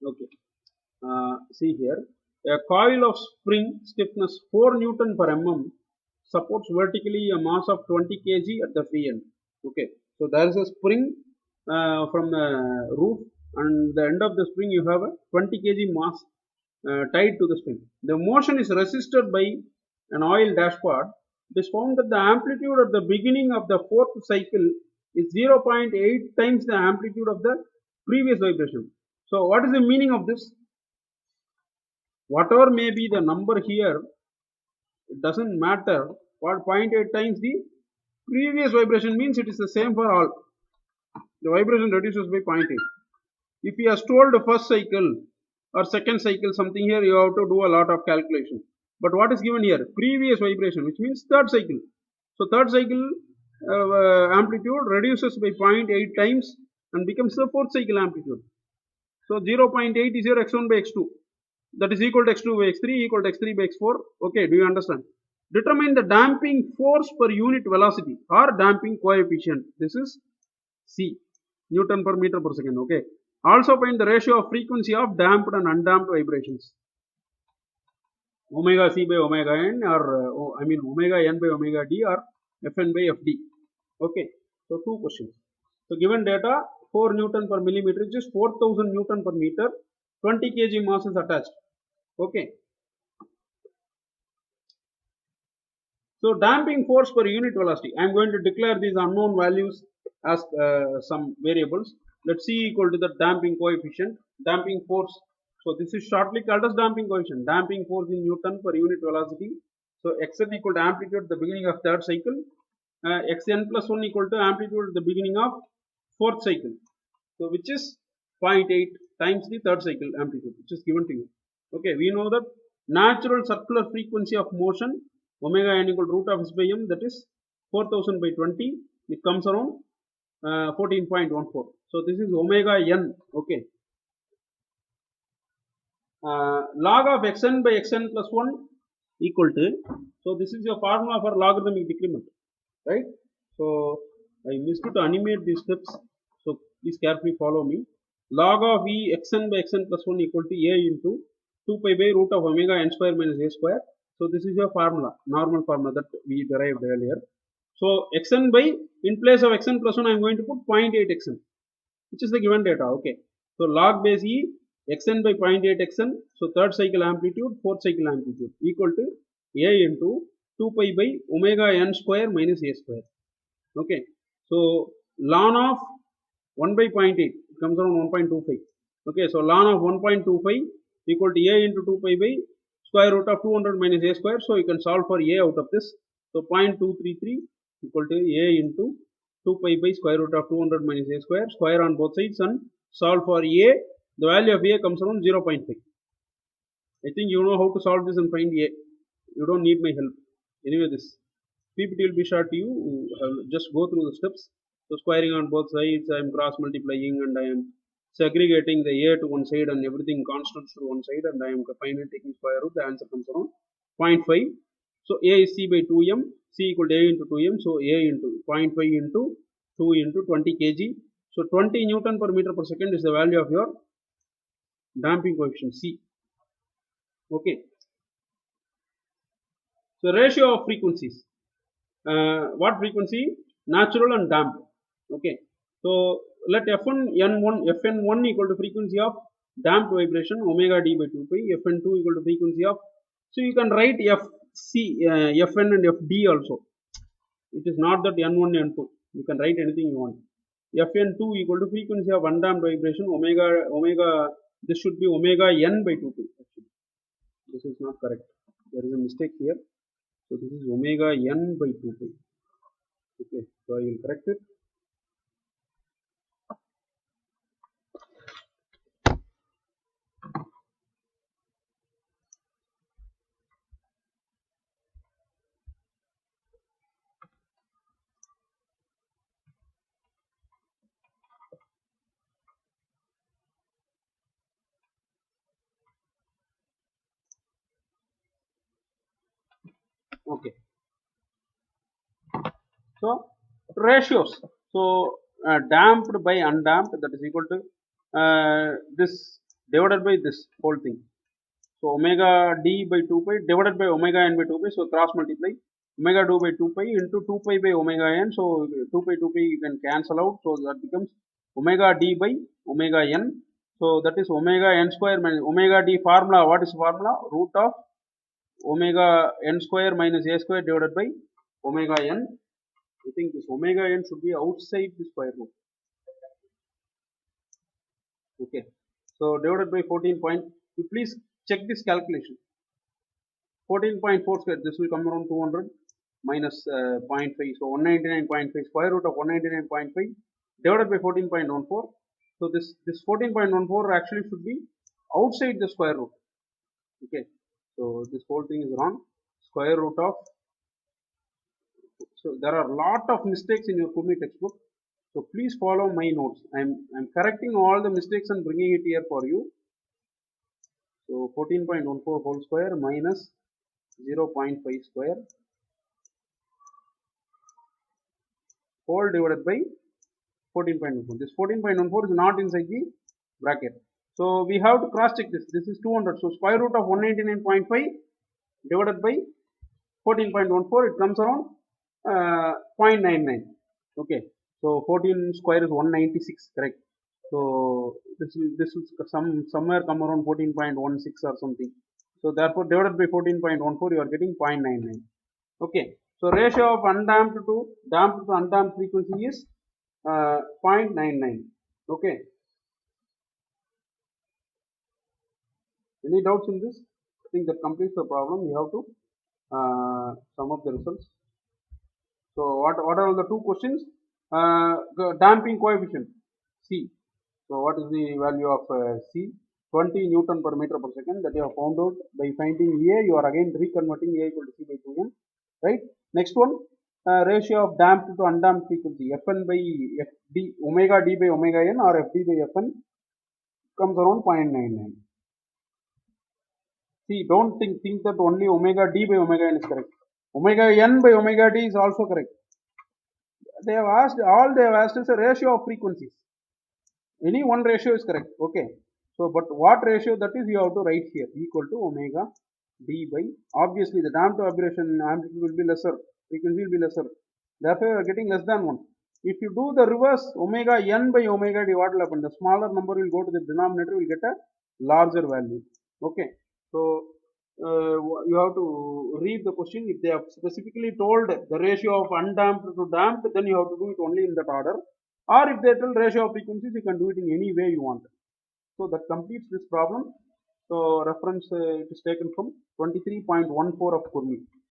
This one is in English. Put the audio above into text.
Okay. See here, a coil of spring stiffness 4 Newton per mm supports vertically a mass of 20 kg at the free end. Okay, so there is a spring from the roof, and the end of the spring you have a 20 kg mass tied to the spring. The motion is resisted by an oil dashpot. It is found that the amplitude at the beginning of the fourth cycle is 0.8 times the amplitude of the previous vibration. So, what is the meaning of this? Whatever may be the number here, it doesn't matter. What 0.8 times the previous vibration means it is the same for all. The vibration reduces by 0.8. If he has told the first cycle or second cycle something here, you have to do a lot of calculation. But what is given here? Previous vibration, which means third cycle. So third cycle amplitude reduces by 0.8 times and becomes the fourth cycle amplitude. So 0.8 is your x1 by x2. That is equal to x2 by x3 equal to x3 by x4. Okay, do you understand? Determine the damping force per unit velocity or damping coefficient. This is C, Newton per meter per second. Okay. Also find the ratio of frequency of damped and undamped vibrations. Omega C by omega n, or omega n by omega d, or Fn by Fd. Okay. So two questions. So given data 4 Newton per millimeter, which is 4000 Newton per meter, 20 kg mass is attached. Okay. So damping force per unit velocity. I am going to declare these unknown values as some variables. Let C equal to the damping coefficient, damping force. So this is shortly called as damping coefficient, damping force in Newton per unit velocity. So xn equal to amplitude at the beginning of third cycle, xn plus 1 equal to amplitude at the beginning of fourth cycle. So which is 0.8 times the third cycle amplitude, which is given to you. Okay, we know that natural circular frequency of motion omega n equal to root of s by m, that is 4000 by 20, it comes around 14.14. So this is omega n. Okay, log of xn by xn plus 1 equal to, so this is your formula for logarithmic decrement, right? So I missed to animate these steps, so please carefully follow me. Log of e xn by xn plus 1 equal to a into 2 pi by root of omega n square minus a square. So this is your formula, normal formula that we derived earlier. So xn by, in place of xn plus 1 I am going to put 0.8 xn, which is the given data. Okay, so log base e xn by 0.8 xn, so third cycle amplitude, fourth cycle amplitude equal to a into 2 pi by omega n square minus a square. Okay, so ln of 1 by 0.8 comes around 1.25. Okay, so ln of 1.25 equal to a into 2 pi by square root of 200 minus a square. So you can solve for a out of this. So 0.233 equal to a into 2 pi by square root of 200 minus a square, square on both sides and solve for a. The value of a comes around 0.5. I think you know how to solve this and find a. You don't need my help. Anyway, this PPT will be shared to you. Just go through the steps. So squaring on both sides, I am cross multiplying and I am segregating the a to one side and everything constants to one side, and I am finally taking square root. The answer comes around 0.5. So a is c by 2m, c equal to a into 2m. So a into 0.5 into 2 into 20 kg. So 20 Newton per meter per second is the value of your damping coefficient C. Okay. So ratio of frequencies. What frequency? Natural and damped. Okay. So let F1 N1 Fn1 equal to frequency of damped vibration omega d by 2 pi, Fn2 equal to frequency of, so you can write Fc, Fn and Fd also. It is not that N1 N2. You can write anything you want. Fn2 equal to frequency of undamped vibration omega. This should be omega n by 2 pi. Actually, this is not correct. There is a mistake here. So this is omega n by 2 pi. Okay, so I will correct it. Okay. So ratios. So damped by undamped, that is equal to this divided by this whole thing. So omega d by 2 pi divided by omega n by 2 pi. So cross multiply omega 2 by 2 pi into 2 pi by omega n. So 2 pi you can cancel out. So that becomes omega d by omega n. So that is omega n square minus omega d formula. What is formula? Root of omega n square minus a square divided by omega n. I think this omega n should be outside the square root. Okay. So divided by 14 point. You please check this calculation. 14.4 square. This will come around 200 minus 0.5. So 199.5 square root of 199.5 divided by 14.14. So this 14.14 actually should be outside the square root. Okay. So this whole thing is wrong. Square root of. So there are a lot of mistakes in your Kurmi textbook. So please follow my notes. I'm correcting all the mistakes and bringing it here for you. So 14.14 whole square minus 0.5 square whole divided by 14.14. This 14.14 is not inside the bracket. So we have to cross check this. This is 200. So square root of 199.5 divided by 14.14, it comes around 0.99. Okay. So 14 square is 196, correct? So this will somewhere come around 14.16 or something. So therefore divided by 14.14, you are getting 0.99. Okay. So ratio of undamped to damped to undamped frequency is 0.99. Okay. Any doubts in this? I think that completes the problem. We have to sum up the results. So what are all the two questions? Damping coefficient C. So what is the value of C? 20 Newton per meter per second that you have found out by finding A. You are again reconverting A equal to C by 2n. Right. Next one, ratio of damped to undamped frequency Fn by Fd, omega d by omega n or Fd by Fn comes around 0.99. See, don't think that only omega d by omega n is correct. Omega n by omega d is also correct. They have asked is a ratio of frequencies. Any one ratio is correct. Okay. So, but what ratio that is, you have to write here, equal to omega d by, obviously the damped aberration amplitude will be lesser, frequency will be lesser. Therefore, you are getting less than 1. If you do the reverse, omega n by omega d, what will happen? The smaller number will go to the denominator, will get a larger value. Okay. So, you have to read the question. If they have specifically told the ratio of undamped to damped, then you have to do it only in that order. Or if they tell ratio of frequencies, you can do it in any way you want. So that completes this problem. So reference it is taken from 23.14 of Kurmi.